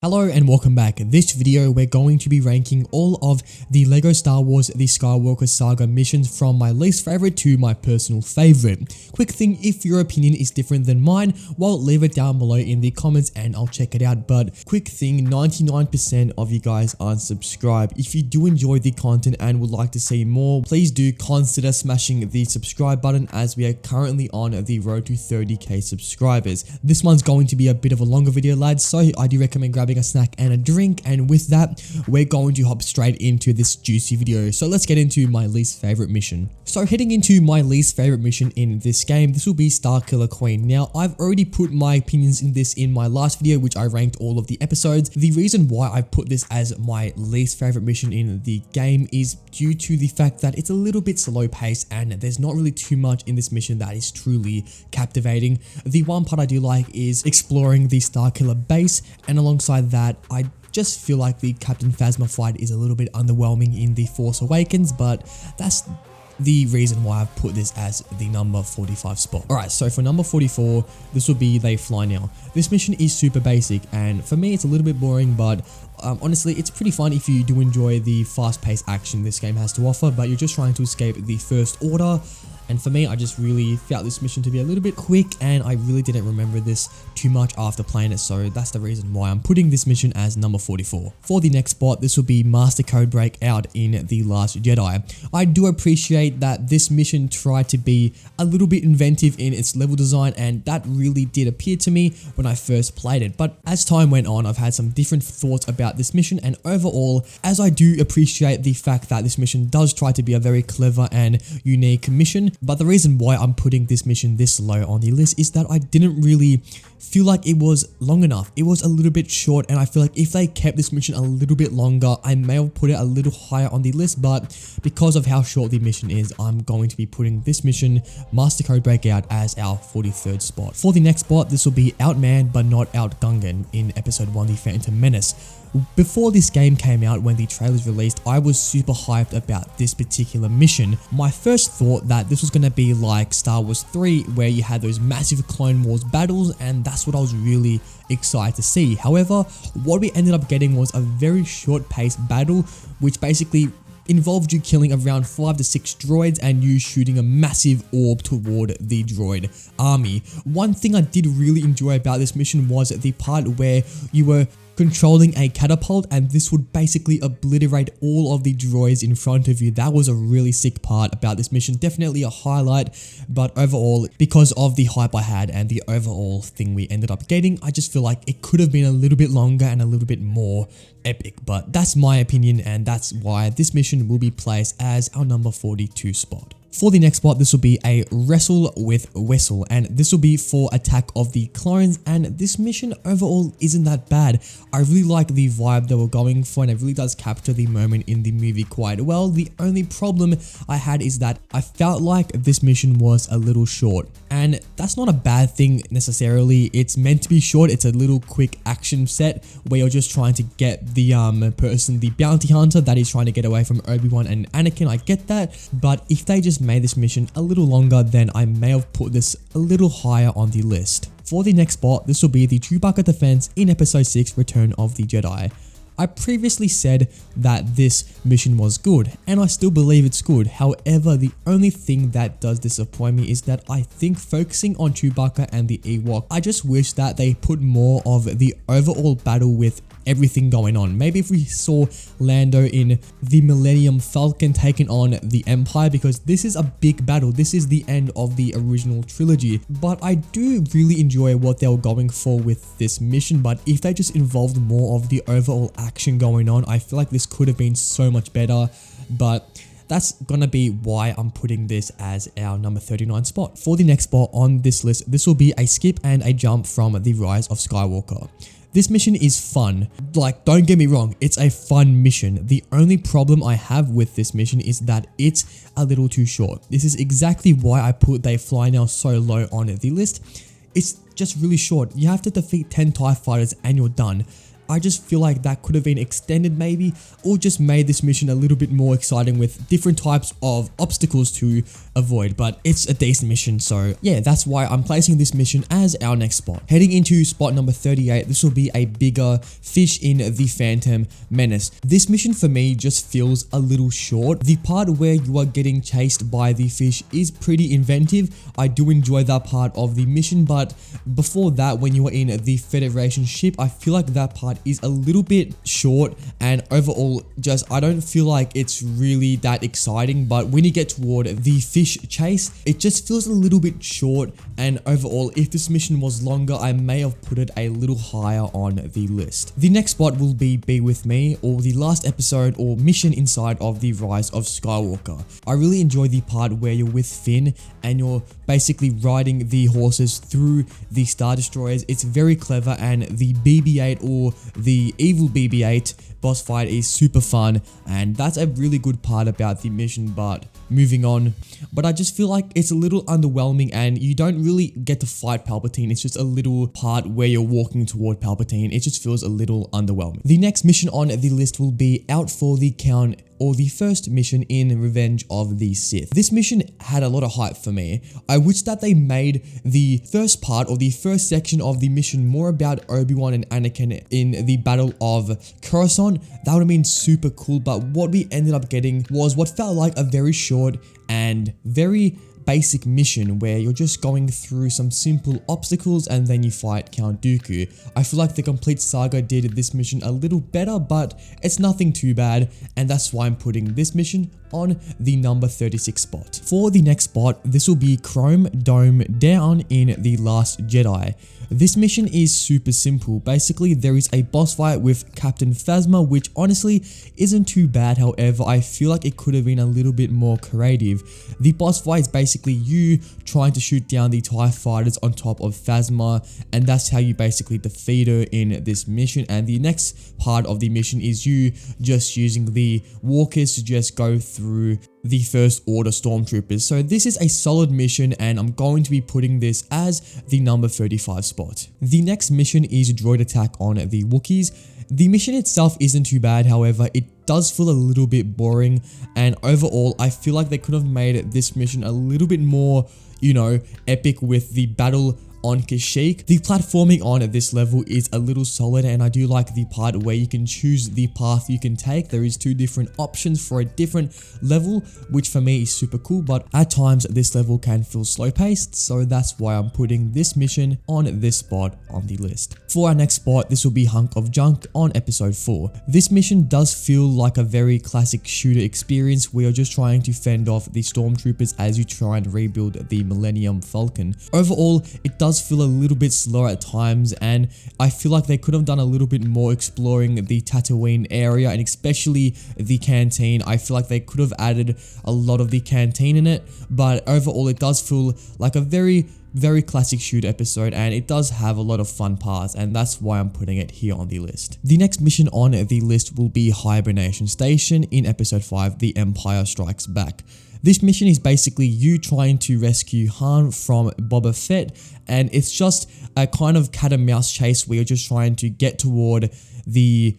Hello and welcome back. In this video, we're going to be ranking all of the LEGO Star Wars The Skywalker Saga missions from my least favorite to my personal favorite. Quick thing, if your opinion is different than mine, well, leave it down below in the comments and I'll check it out. But quick thing, 99% of you guys aren't subscribed. If you do enjoy the content and would like to see more, please do consider smashing the subscribe button as we are currently on the road to 30k subscribers. This one's going to be a bit of a longer video, lads, so I do recommend grabbing a snack and a drink, and with that we're going to hop straight into this juicy video. So let's get into my least favorite mission. So heading into my least favorite mission in this game, this will be Starkiller Queen. Now I've already put my opinions in this in my last video, which I ranked all of the episodes. The reason why I put this as my least favorite mission in the game is due to the fact that it's a little bit slow paced and there's not really too much in this mission that is truly captivating. The one part I do like is exploring the Starkiller base, and alongside that, I just feel like the Captain Phasma fight is a little bit underwhelming in The Force Awakens, but that's the reason why I've put this as the number 45 spot. Alright, so for number 44, this will be They Fly Now. This mission is super basic, and for me it's a little bit boring, but honestly, it's pretty fun if you do enjoy the fast-paced action this game has to offer, but you're just trying to escape the First Order. And for me, I just really felt this mission to be a little bit quick, and I really didn't remember this too much after playing it, so that's the reason why I'm putting this mission as number 44. For the next spot, this will be Master Code Breakout in The Last Jedi. I do appreciate that this mission tried to be a little bit inventive in its level design, and that really did appear to me when I first played it. But as time went on, I've had some different thoughts about this mission, and overall, as I do appreciate the fact that this mission does try to be a very clever and unique mission, but the reason why I'm putting this mission this low on the list is that I didn't really feel like it was long enough. It was a little bit short, and I feel like if they kept this mission a little bit longer, I may have put it a little higher on the list, but because of how short the mission is, I'm going to be putting this mission, Master Code Breakout, as our 43rd spot. For the next spot, this will be Outmanned but Not Outgunned in Episode 1 The Phantom Menace. Before this game came out, when the trailers released, I was super hyped about this particular mission. My first thought that this was going to be like Star Wars 3, where you had those massive Clone Wars battles, and that's what I was really excited to see. However, what we ended up getting was a very short-paced battle, which basically involved you killing around 5 to 6 droids and you shooting a massive orb toward the droid army. One thing I did really enjoy about this mission was the part where you were controlling a catapult, and this would basically obliterate all of the droids in front of you. That was a really sick part about this mission, definitely a highlight, but overall, because of the hype I had and the overall thing we ended up getting, I just feel like it could have been a little bit longer and a little bit more epic. But that's my opinion, and that's why this mission will be placed as our number 42 spot. For the next spot, this will be a Wrestle with Wessel, and this will be for Attack of the Clones, and this mission overall isn't that bad. I really like the vibe they were going for, and it really does capture the moment in the movie quite well. The only problem I had is that I felt like this mission was a little short, and that's not a bad thing necessarily. It's meant to be short. It's a little quick action set where you're just trying to get the the bounty hunter that is trying to get away from Obi-Wan and Anakin. I get that, but if they just made this mission a little longer, then I may have put this a little higher on the list. For the next spot, this will be the Chewbacca defense in Episode 6 Return of the Jedi. I previously said that this mission was good, and I still believe it's good. However, the only thing that does disappoint me is that I think focusing on Chewbacca and the Ewok, I just wish that they put more of the overall battle with everything going on. Maybe if we saw Lando in the Millennium Falcon taking on the Empire, because this is a big battle. This is the end of the original trilogy, but I do really enjoy what they were going for with this mission. But if they just involved more of the overall action going on, I feel like this could have been so much better. But that's gonna be why I'm putting this as our number 39 spot. For the next spot on this list, this will be a skip and a jump from The Rise of Skywalker. This mission is fun. Like, don't get me wrong, it's a fun mission. The only problem I have with this mission is that it's a little too short. This is exactly why I put They Fly Now so low on the list. It's just really short. You have to defeat 10 TIE fighters and you're done. I just feel like that could have been extended maybe, or just made this mission a little bit more exciting with different types of obstacles to avoid, but it's a decent mission, so yeah, that's why I'm placing this mission as our next spot. Heading into spot number 38, this will be a bigger fish in the Phantom Menace. This mission for me just feels a little short. The part where you are getting chased by the fish is pretty inventive. I do enjoy that part of the mission, but before that, when you are in the Federation ship, I feel like that part is a little bit short, and overall just I don't feel like it's really that exciting. But when you get toward the fish chase, it just feels a little bit short, and overall if this mission was longer, I may have put it a little higher on the list. The next spot will be With Me, or the last episode or mission inside of the Rise of Skywalker. I really enjoy the part where you're with Finn and you're basically riding the horses through the Star Destroyers. It's very clever, and the BB-8 or the evil BB-8 boss fight is super fun, and that's a really good part about the mission. But moving on, but I just feel like it's a little underwhelming, and you don't really get to fight Palpatine. It's just a little part where you're walking toward Palpatine. It just feels a little underwhelming. The next mission on the list will be Out for the Count, or the first mission in Revenge of the Sith. This mission had a lot of hype for me. I wish that they made the first part or the first section of the mission more about Obi-Wan and Anakin in the Battle of Coruscant. That would have been super cool, but what we ended up getting was what felt like a very short and very basic mission where you're just going through some simple obstacles and then you fight Count Dooku. I feel like the Complete Saga did this mission a little better, but it's nothing too bad, and that's why I'm putting this mission on the number 36 spot. For the next spot, this will be Chrome Dome Down in The Last Jedi. This mission is super simple. Basically, there is a boss fight with Captain Phasma, which honestly isn't too bad. However, I feel like it could have been a little bit more creative. The boss fight is basically you trying to shoot down the TIE fighters on top of Phasma, and that's how you basically defeat her in this mission. And the next part of the mission is you just using the walkers to just go through the First Order Stormtroopers. So this is a solid mission, and I'm going to be putting this as the number 35 spot. The next mission is Droid Attack on the Wookiees. The mission itself isn't too bad, however, it does feel a little bit boring, and overall, I feel like they could have made this mission a little bit more, epic with the battle on Kashyyyk. The platforming on this level is a little solid, and I do like the part where you can choose the path you can take. There is 2 different options for a different level, which for me is super cool, but at times this level can feel slow paced, so that's why I'm putting this mission on this spot on the list. For our next spot, this will be Hunk of Junk on episode 4. This mission does feel like a very classic shooter experience where you're just trying to fend off the stormtroopers as you try and rebuild the Millennium Falcon. Overall, it does feel a little bit slower at times, and I feel like they could have done a little bit more exploring the Tatooine area, and especially the canteen. I feel like they could have added a lot of the canteen in it, but overall it does feel like a very classic shoot episode, and it does have a lot of fun parts, and that's why I'm putting it here on the list. The next mission on the list will be Hibernation Station in episode 5, The Empire Strikes Back. This mission is basically you trying to rescue Han from Boba Fett, and it's just a kind of cat and mouse chase where you're just trying to get toward the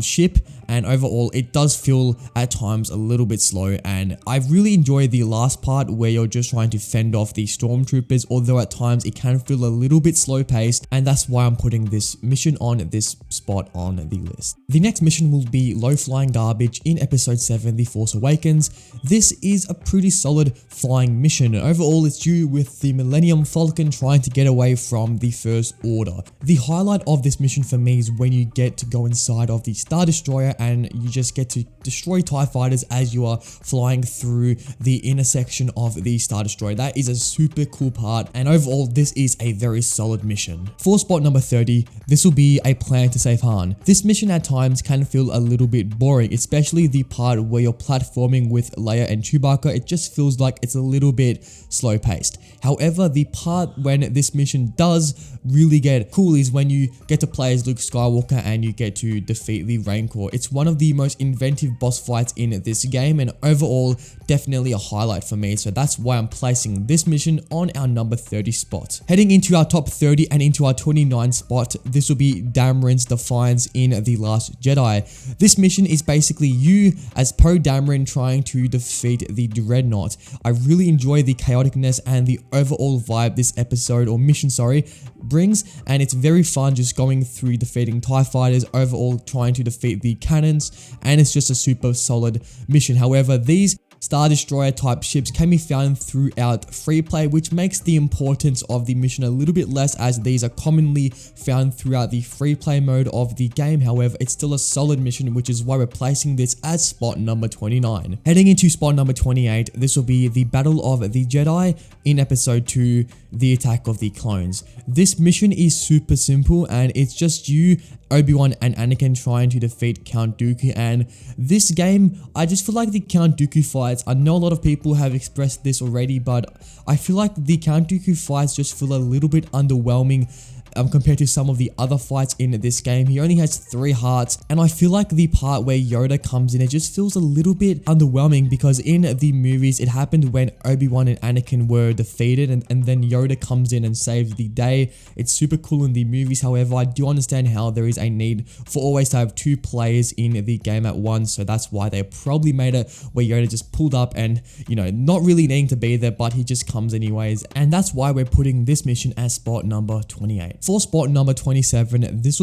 ship, and overall it does feel at times a little bit slow, and I really enjoy the last part where you're just trying to fend off the stormtroopers, although at times it can feel a little bit slow paced, and that's why I'm putting this mission on this spot on the list. The next mission will be Low Flying Garbage in episode 7, The Force Awakens. This is a pretty solid flying mission. Overall, it's you with the Millennium Falcon trying to get away from the First Order. The highlight of this mission for me is when you get to go inside of the Star Destroyer and you just get to destroy TIE fighters as you are flying through the intersection of the Star Destroyer. That is a super cool part, and overall this is a very solid mission. For spot number 30, this will be A Plan to Save Han. This mission at times can feel a little bit boring, especially the part where you're platforming with Leia and Chewbacca. It just feels like it's a little bit slow paced. However, the part when this mission does really get cool is when you get to play as Luke Skywalker and you get to defeat the Rancor. It's one of the most inventive boss fights in this game, and overall definitely a highlight for me, so that's why I'm placing this mission on our number 30 spot. Heading into our top 30 and into our 29 spot, this will be Dameron's Defiance in The Last Jedi. This mission is basically you as Poe Dameron trying to defeat the Dreadnought. I really enjoy the chaoticness and the overall vibe this episode, or mission, brings, and it's very fun just going through defeating TIE fighters, overall trying to defeat the cannons, and it's just a super solid mission. However, these Star Destroyer type ships can be found throughout free play, which makes the importance of the mission a little bit less, as these are commonly found throughout the free play mode of the game. However, it's still a solid mission, which is why we're placing this as spot number 29. Heading into spot number 28, this will be the Battle of the Jedi in episode 2, the Attack of the Clones. This mission is super simple, and it's just you, Obi-Wan and Anakin trying to defeat Count Dooku. And this game, I just feel like the Count Dooku fights, I know a lot of people have expressed this already, but I feel like the Count Dooku fights just feel a little bit underwhelming compared to some of the other fights in this game. He only has 3 hearts, and I feel like the part where Yoda comes in, it just feels a little bit underwhelming, because in the movies it happened when Obi-Wan and Anakin were defeated, and then Yoda comes in and saves the day. It's super cool in the movies. However, I do understand how there is a need for always to have 2 players in the game at once, so that's why they probably made it where Yoda just pulled up and, you know, not really needing to be there, but he just comes anyways, and that's why we're putting this mission as spot number 28. For spot number 27, this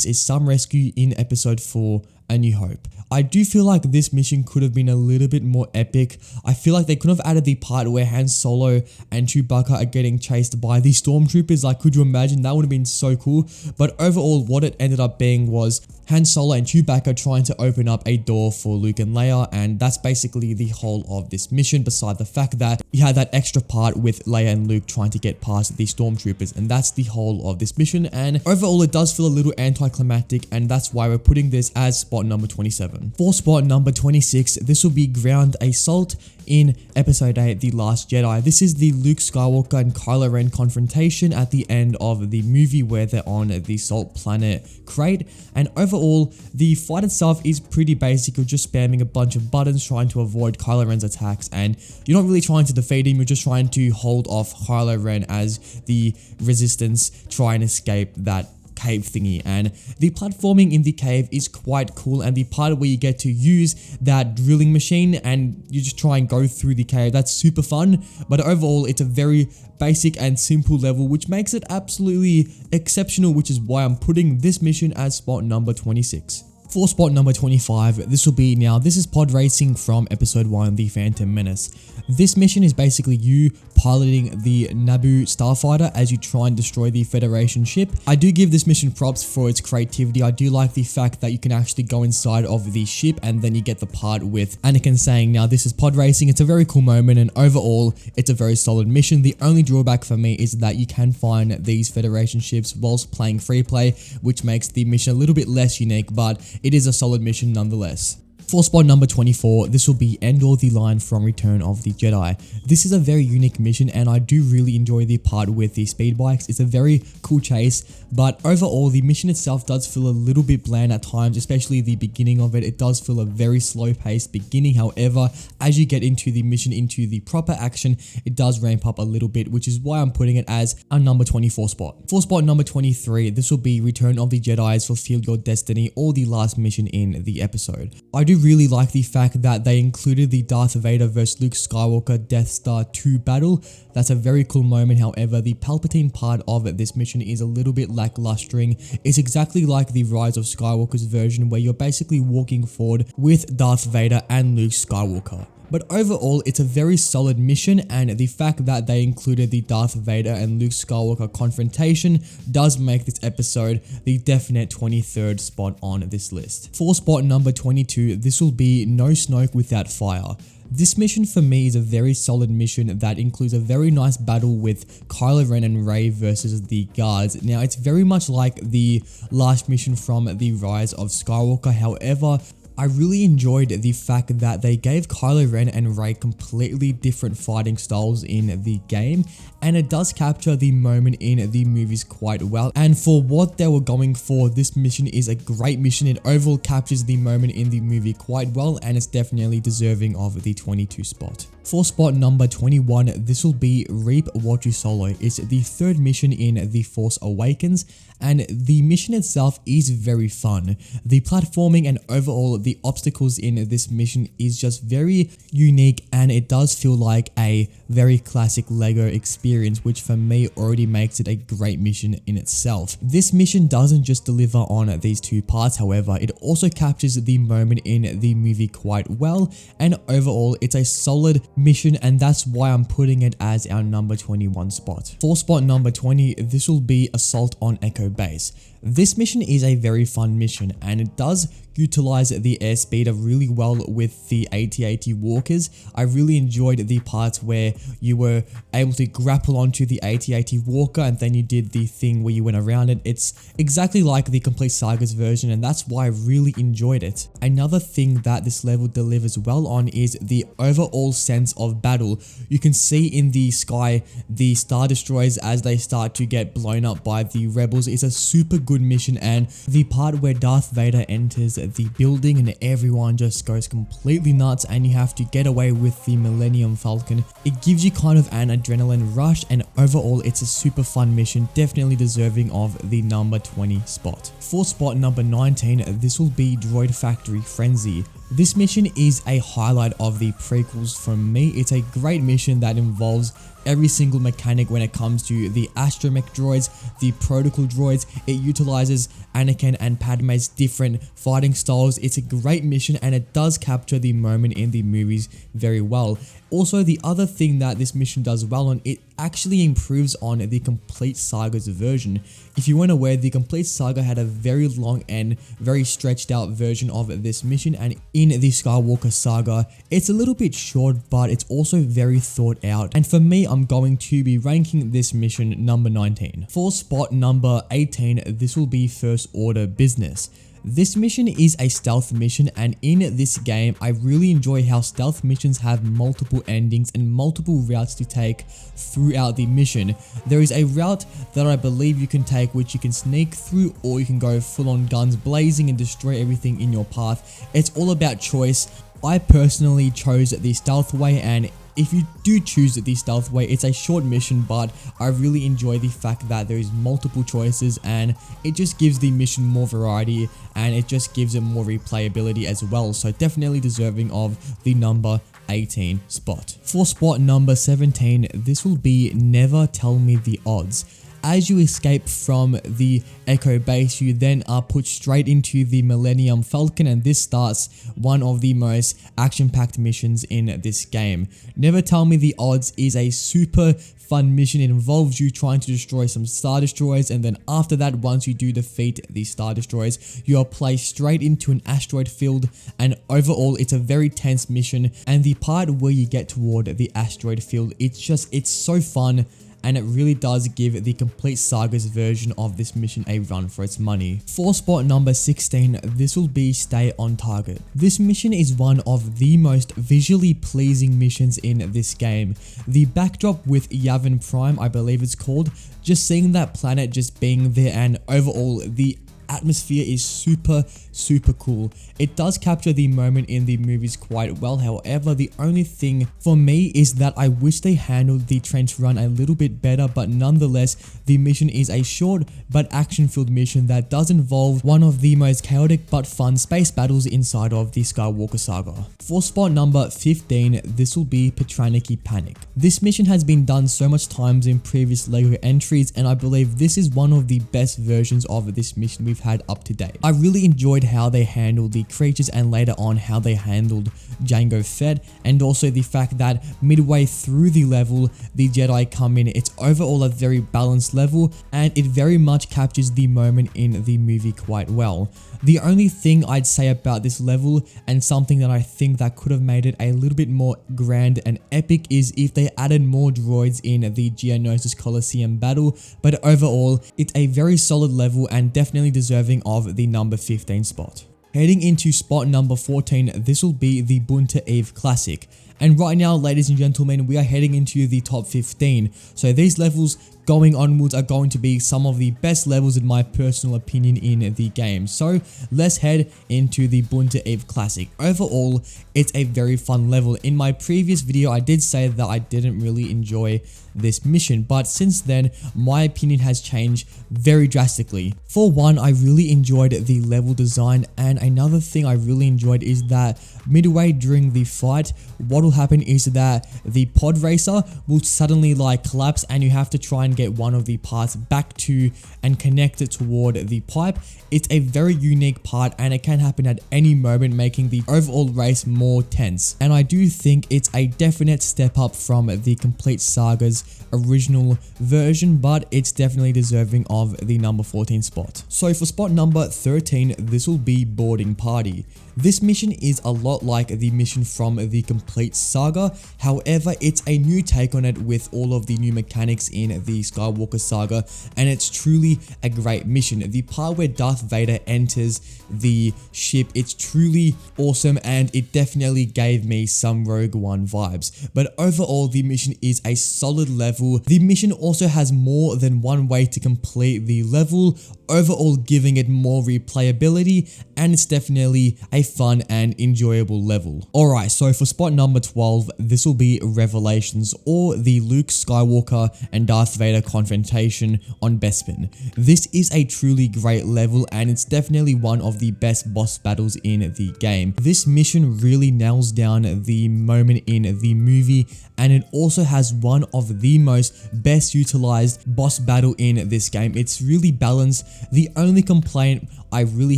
is some rescue in episode 4, A New Hope. I do feel like this mission could have been a little bit more epic. I feel like they could have added the part where Han Solo and Chewbacca are getting chased by the stormtroopers. Like, could you imagine? That would have been so cool. But overall, what it ended up being was Han Solo and Chewbacca trying to open up a door for Luke and Leia, and that's basically the whole of this mission, beside the fact that you had that extra part with Leia and Luke trying to get past the stormtroopers, and that's the whole of this mission. And overall, it does feel a little anticlimactic, and that's why we're putting this as spot number 27. For spot number 26, this will be Ground Assault in episode 8, The Last Jedi. This is the Luke Skywalker and Kylo Ren confrontation at the end of the movie, where they're on the salt planet Crate. And overall, the fight itself is pretty basic. You're just spamming a bunch of buttons trying to avoid Kylo Ren's attacks, and you're not really trying to defeat him, you're just trying to hold off Kylo Ren as the resistance try and escape that cave thingy. And the platforming in the cave is quite cool, and the part where you get to use that drilling machine and you just try and go through the cave, that's super fun. But overall, it's a very basic and simple level, which makes it absolutely exceptional, which is why I'm putting this mission as spot number 26. For spot number 25, this is pod racing from episode 1, The Phantom Menace. This mission is basically you piloting the Naboo starfighter as you try and destroy the Federation ship. I do give this mission props for its creativity. I do like the fact that you can actually go inside of the ship, and then you get the part with Anakin saying, now this is pod racing. It's a very cool moment, and overall, it's a very solid mission. The only drawback for me is that you can find these Federation ships whilst playing free play, which makes the mission a little bit less unique, but it is a solid mission nonetheless. For spot number 24, this will be Endor the Line from Return of the Jedi. This is a very unique mission, and I do really enjoy the part with the speed bikes. It's a very cool chase, but overall the mission itself does feel a little bit bland at times, especially the beginning of it. It does feel a very slow paced beginning. However, as you get into the mission, into the proper action, it does ramp up a little bit, which is why I'm putting it as a number 24 spot. For spot number 23, this will be Return of the Jedi's Fulfill Your Destiny, or the last mission in the episode. I do really like the fact that they included the Darth Vader vs Luke Skywalker Death Star 2 battle. That's a very cool moment. However, the Palpatine part of this mission is a little bit lacklustering. It's exactly like the Rise of Skywalker's version, where you're basically walking forward with Darth Vader and Luke Skywalker. But overall, it's a very solid mission, and the fact that they included the Darth Vader and Luke Skywalker confrontation does make this episode the definite 23rd spot on this list. For spot number 22, this will be No Snoke Without Fire. This mission for me is a very solid mission that includes a very nice battle with Kylo Ren and Rey versus the guards. Now, it's very much like the last mission from the Rise of Skywalker. However, I really enjoyed the fact that they gave Kylo Ren and Rey completely different fighting styles in the game, and it does capture the moment in the movies quite well. And for what they were going for, this mission is a great mission. It overall captures the moment in the movie quite well, and it's definitely deserving of the 22 spot. For spot number 21, this will be Reap What You Solo. It's the third mission in The Force Awakens, and the mission itself is very fun. The platforming and overall the obstacles in this mission is just very unique, and it does feel like a very classic LEGO experience, which for me already makes it a great mission in itself. This mission doesn't just deliver on these two parts, however, it also captures the moment in the movie quite well, and overall it's a solid mission, and that's why I'm putting it as our number 21 spot. For spot number 20, this will be Assault on Echo Base. This mission is a very fun mission, and it does utilize the airspeed really well with the AT-AT walkers. I really enjoyed the parts where you were able to grapple onto the AT-AT walker and then you did the thing where you went around it. It's exactly like the Complete Sagas version, and that's why I really enjoyed it. Another thing that this level delivers well on is the overall sense of battle. You can see in the sky the Star Destroyers as they start to get blown up by the rebels. It's a super good mission, and the part where Darth Vader enters the building and everyone just goes completely nuts and you have to get away with the Millennium Falcon, it gives you kind of an adrenaline rush, and overall it's a super fun mission, definitely deserving of the number 20 spot. For spot number 19, this will be Droid Factory Frenzy. This mission is a highlight of the prequels from me. It's a great mission that involves every single mechanic when it comes to the astromech droids, the protocol droids. It utilizes Anakin and Padme's different fighting styles. It's a great mission, and it does capture the moment in the movies very well. Also, the other thing that this mission does well on, it actually improves on the Complete Saga's version. If you weren't aware, the Complete Saga had a very long and very stretched out version of this mission, and in the Skywalker Saga, it's a little bit short, but it's also very thought out. And for me, I'm going to be ranking this mission number 19. For spot number 18, this will be First Order Business. This mission is a stealth mission, and in this game I really enjoy how stealth missions have multiple endings and multiple routes to take throughout the mission. There is a route that I believe you can take which you can sneak through, or you can go full on guns blazing and destroy everything in your path. It's all about choice. I personally chose the stealth way, and if you do choose the stealth way, it's a short mission, but I really enjoy the fact that there is multiple choices, and it just gives the mission more variety, and it just gives it more replayability as well. So definitely deserving of the number 18 spot. For spot number 17, this will be Never Tell Me the Odds. As you escape from the Echo Base, you then are put straight into the Millennium Falcon, and this starts one of the most action-packed missions in this game. Never Tell Me the Odds is a super fun mission. It involves you trying to destroy some Star Destroyers, and then after that, once you do defeat the Star Destroyers, you are placed straight into an asteroid field, and overall it's a very tense mission. And the part where you get toward the asteroid field, it's so fun, and it really does give the Complete Saga's version of this mission a run for its money. For spot number 16, this will be Stay on Target. This mission is one of the most visually pleasing missions in this game. The backdrop with Yavin Prime, I believe it's called, just seeing that planet just being there, and overall the atmosphere is super cool. It does capture the moment in the movies quite well. However, the only thing for me is that I wish they handled the trench run a little bit better, but nonetheless, the mission is a short but action-filled mission that does involve one of the most chaotic but fun space battles inside of the Skywalker Saga. For spot number 15, this will be Patraniki Panic. This mission has been done so much times in previous LEGO entries, and I believe this is one of the best versions of this mission we've had up to date. I really enjoyed how they handled the creatures, and later on how they handled Jango Fett, and also the fact that midway through the level the Jedi come in. It's overall a very balanced level, and it very much captures the moment in the movie quite well. The only thing I'd say about this level, and something that I think that could have made it a little bit more grand and epic, is if they added more droids in the Geonosis Coliseum battle, but overall it's a very solid level and definitely deserving of the number 15 spot. Heading into spot number 14, this will be the Bunta Eve Classic. And right now, ladies and gentlemen, we are heading into the top 15. So these levels going onwards are going to be some of the best levels in my personal opinion in the game. So let's head into the Bunta Eve Classic. Overall, it's a very fun level. In my previous video, I did say that I didn't really enjoy this mission, but since then my opinion has changed very drastically. For one, I really enjoyed the level design, and another thing I really enjoyed is that midway during the fight, what will happen is that the pod racer will suddenly like collapse and you have to try and get one of the parts back to and connect it toward the pipe. It's a very unique part and it can happen at any moment, making the overall race more tense. And I do think it's a definite step up from the Complete Saga's original version, but it's definitely deserving of the number 14 spot. So for spot number 13, this will be Boarding Party. This mission is a lot like the mission from the Complete Saga, however it's a new take on it with all of the new mechanics in the Skywalker Saga, and it's truly a great mission. The part where Darth Vader enters the ship, it's truly awesome and it definitely gave me some Rogue One vibes. But overall, the mission is a solid level. The mission also has more than one way to complete the level, overall giving it more replayability, and it's definitely a fun and enjoyable level. Alright, so for spot number 12, this will be Revelations, or the Luke Skywalker and Darth Vader confrontation on Bespin. This is a truly great level and it's definitely one of the best boss battles in the game. This mission really nails down the moment in the movie, and it also has one of the most best utilized boss battle in this game. It's really balanced. The only complaint I really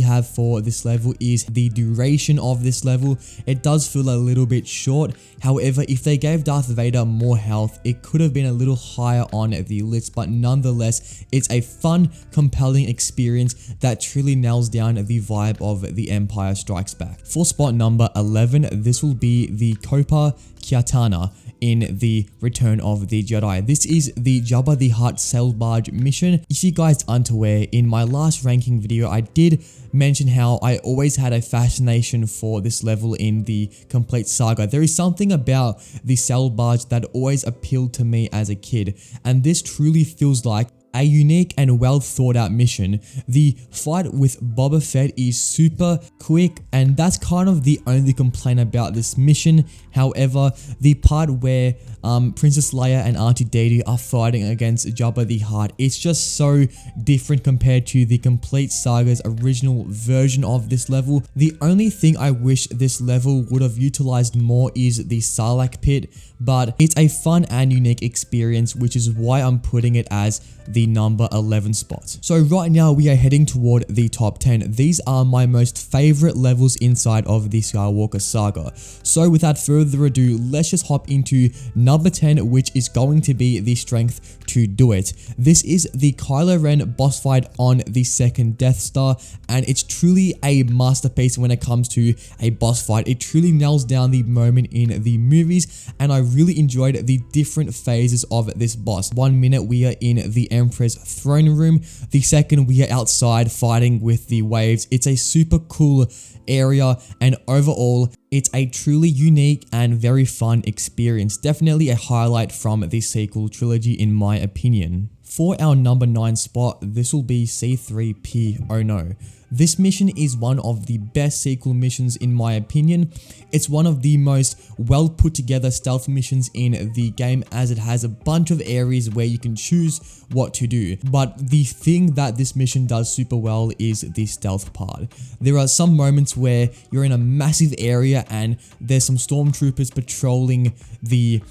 have for this level is the duration of this level. It does feel a little bit short. However, if they gave Darth Vader more health, it could have been a little higher on the list, but nonetheless, it's a fun, compelling experience that truly nails down the vibe of The Empire Strikes Back. For spot number 11, this will be the Copa Kiatana in the Return of the Jedi. This is the Jabba the Hutt sail barge mission. If you guys aren't aware, in my last ranking video, I did mention how I always had a fascination for this level in the Complete Saga. There is something about the sail barge that always appealed to me as a kid, and this truly feels like a unique and well thought out mission. The fight with Boba Fett is super quick, and that's kind of the only complaint about this mission. However, the part where Princess Leia and Auntie Didi are fighting against Jabba the Hutt, it's just so different compared to the Complete Saga's original version of this level. The only thing I wish this level would have utilized more is the Sarlacc pit, but it's a fun and unique experience, which is why I'm putting it as the number 11 spot. So right now we are heading toward the top 10. These are my most favorite levels inside of the Skywalker Saga. So without further ado, let's just hop into number 10, which is going to be the strength to do it. This is the Kylo Ren boss fight on the second Death Star, and it's truly a masterpiece when it comes to a boss fight. It truly nails down the moment in the movies, and I really enjoyed the different phases of this boss. 1 minute we are in the Emperor's throne room, the second we are outside fighting with the waves. It's a super cool area, and overall it's a truly unique and very fun experience. Definitely a highlight from the sequel trilogy in my opinion. For our number 9 spot, this will be C3P Oh No. This mission is one of the best sequel missions in my opinion. It's one of the most well put together stealth missions in the game, as it has a bunch of areas where you can choose what to do. But the thing that this mission does super well is the stealth part. There are some moments where you're in a massive area and there's some stormtroopers patrolling the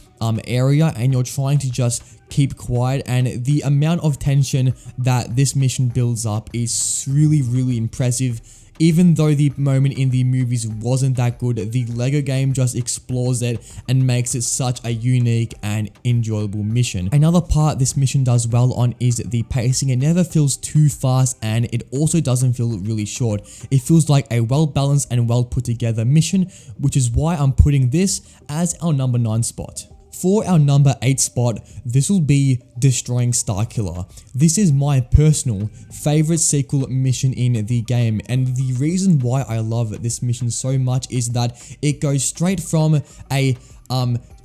area, and you're trying to just keep quiet, and the amount of tension that this mission builds up is really impressive. Even though the moment in the movies wasn't that good, the LEGO game just explores it and makes it such a unique and enjoyable mission. Another part this mission does well on is the pacing. It never feels too fast, and it also doesn't feel really short. It feels like a well balanced and well put together mission, which is why I'm putting this as our number 9 spot. For our number 8 spot, this will be Destroying Starkiller. This is my personal favorite sequel mission in the game, and the reason why I love this mission so much is that it goes straight from a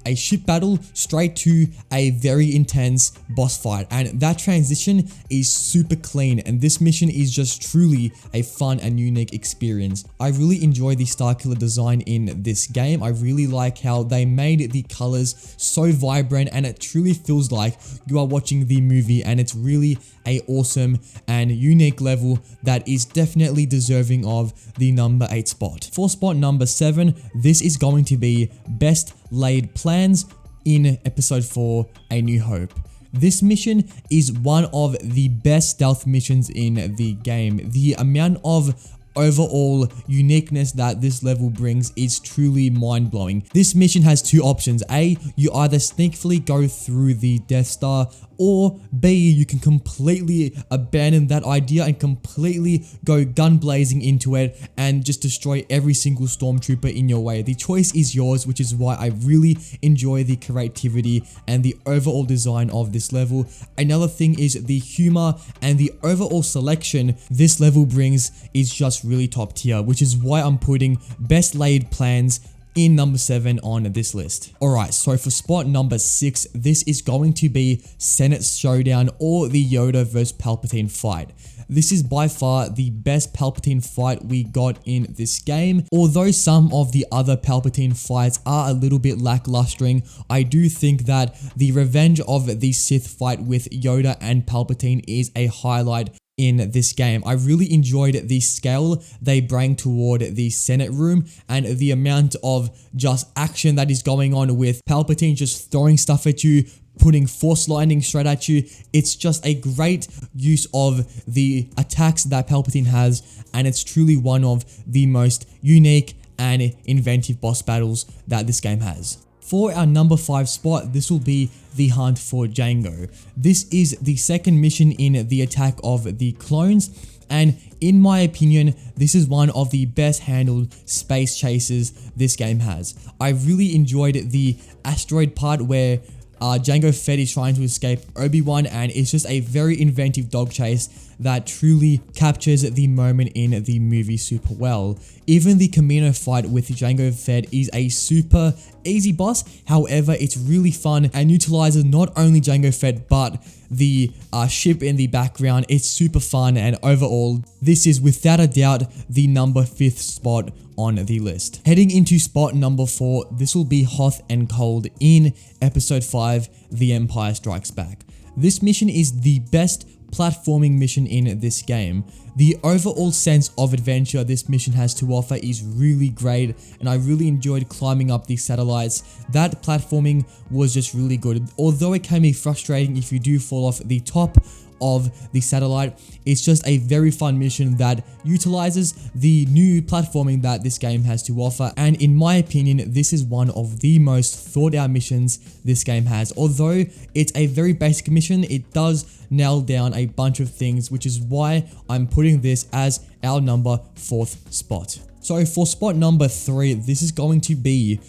a ship battle straight to a very intense boss fight, and that transition is super clean, and this mission is just truly a fun and unique experience. I really enjoy the Starkiller design in this game. I really like how they made the colors so vibrant, and it truly feels like you are watching the movie, and it's really a awesome and unique level that is definitely deserving of the number 8 spot. For spot number 7, this is going to be Best Laid Plans in Episode 4, A New Hope. This mission is one of the best stealth missions in the game. The amount of overall uniqueness that this level brings is truly mind-blowing. This mission has two options. A, you either sneakily go through the Death Star, or B, you can completely abandon that idea and completely go gun blazing into it and just destroy every single stormtrooper in your way. The choice is yours, which is why I really enjoy the creativity and the overall design of this level. Another thing is the humor and the overall selection this level brings is just really top tier, which is why I'm putting Best Laid Plans in number 7 on this list. Alright, so for spot number 6, this is going to be Senate Showdown, or the Yoda vs Palpatine fight. This is by far the best Palpatine fight we got in this game. Although some of the other Palpatine fights are a little bit lacklustering, I do think that the Revenge of the Sith fight with Yoda and Palpatine is a highlight in this game. I really enjoyed the scale they bring toward the Senate room and the amount of just action that is going on with Palpatine just throwing stuff at you, putting force lightning straight at you. It's just a great use of the attacks that Palpatine has, and it's truly one of the most unique and inventive boss battles that this game has. For our number 5 spot, this will be the Hunt for Jango. This is the second mission in the Attack of the Clones, and in my opinion, this is one of the best handled space chases this game has. I really enjoyed the asteroid part where Jango Fett is trying to escape Obi-Wan, and it's just a very inventive dog chase that truly captures the moment in the movie super well. Even the Camino fight with Jango Fett is a super easy boss, however it's really fun and utilizes not only Jango Fett but the ship in the background. It's super fun, and overall this is without a doubt the number 5th spot on the list. Heading into spot number 4, this will be Hot and Cold in Episode 5, The Empire Strikes Back. This mission is the best platforming mission in this game. The overall sense of adventure this mission has to offer is really great, and I really enjoyed climbing up these satellites. That platforming was just really good. Although it can be frustrating if you do fall off the top of the satellite, it's just a very fun mission that utilizes the new platforming that this game has to offer, and in my opinion this is one of the most thought out missions this game has. Although it's a very basic mission, it does nail down a bunch of things, which is why I'm putting this as our number 4th spot. So for spot number 3, this is going to be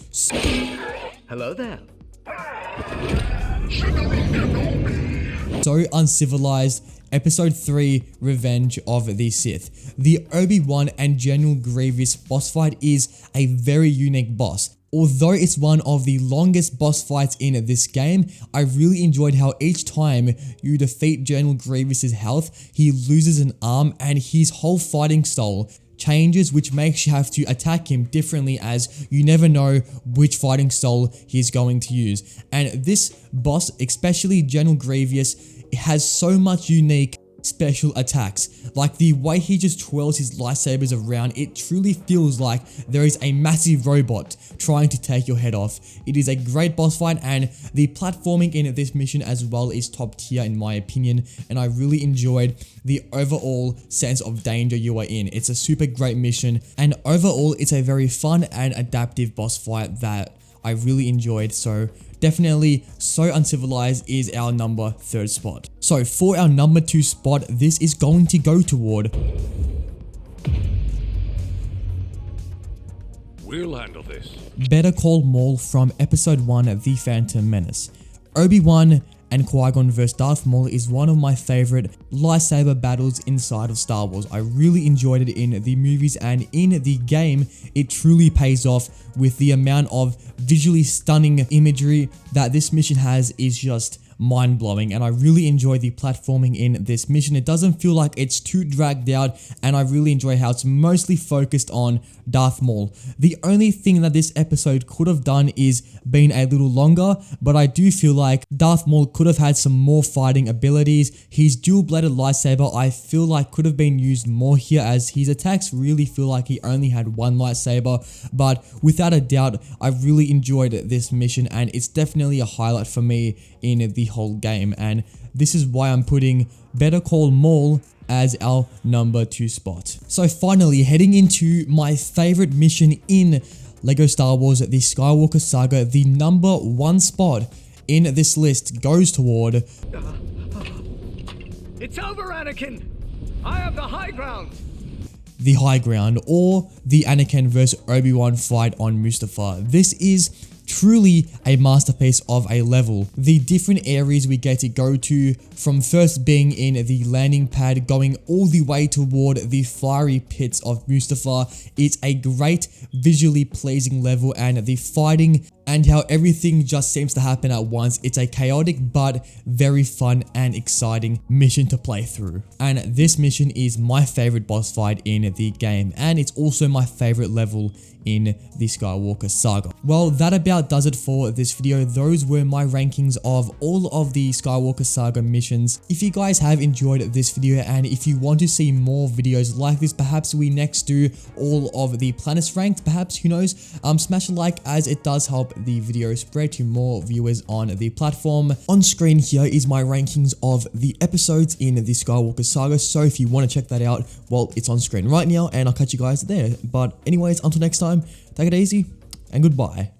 Hello there. So Uncivilized, Episode 3, Revenge of the Sith. The Obi-Wan and General Grievous boss fight is a very unique boss. Although it's one of the longest boss fights in this game, I really enjoyed how each time you defeat General Grievous's health, he loses an arm, and his whole fighting style changes, which makes you have to attack him differently, as you never know which fighting style he's going to use. And this boss, especially General Grievous, has so much unique special attacks. Like the way he just twirls his lightsabers around, it truly feels like there is a massive robot trying to take your head off. It is a great boss fight, and the platforming in this mission as well is top tier in my opinion, and I really enjoyed the overall sense of danger you are in. It's a super great mission, and overall it's a very fun and adaptive boss fight that I really enjoyed. So definitely So Uncivilized is our number 3rd spot. So for our number 2 spot, this is going to go toward We'll handle this. Better Call Maul from Episode 1, The Phantom Menace. Obi-Wan and Qui-Gon vs Darth Maul is one of my favorite lightsaber battles inside of Star Wars. I really enjoyed it in the movies, and in the game it truly pays off with the amount of visually stunning imagery that this mission has is just mind-blowing, and I really enjoy the platforming in this mission. It doesn't feel like it's too dragged out, and I really enjoy how it's mostly focused on Darth Maul. The only thing that this episode could have done is been a little longer, but I do feel like Darth Maul could have had some more fighting abilities. His dual-bladed lightsaber I feel like could have been used more here, as his attacks really feel like he only had one lightsaber, but without a doubt I really enjoyed this mission, and it's definitely a highlight for me in the whole game, and this is why I'm putting Better Call Maul as our number 2 spot. So finally, heading into my favorite mission in LEGO Star Wars The Skywalker Saga, the number 1 spot in this list goes toward... It's over, Anakin! I have the high ground! The High Ground, or the Anakin vs Obi-Wan fight on Mustafar. This is truly a masterpiece of a level. The different areas we get to go to, from first being in the landing pad going all the way toward the fiery pits of Mustafar, it's a great visually pleasing level, and the fighting and how everything just seems to happen at once. It's a chaotic but very fun and exciting mission to play through. And this mission is my favorite boss fight in the game, and it's also my favorite level in the Skywalker Saga. Well, that about does it for this video. Those were my rankings of all of the Skywalker Saga missions. If you guys have enjoyed this video, and if you want to see more videos like this, perhaps we next do all of the planets ranked, perhaps, who knows, smash a like, as it does help the video spread to more viewers on the platform. On screen here is my rankings of the episodes in the Skywalker Saga, so if you want to check that out, well, it's on screen right now, and I'll catch you guys there. But anyways, until next time, take it easy and goodbye.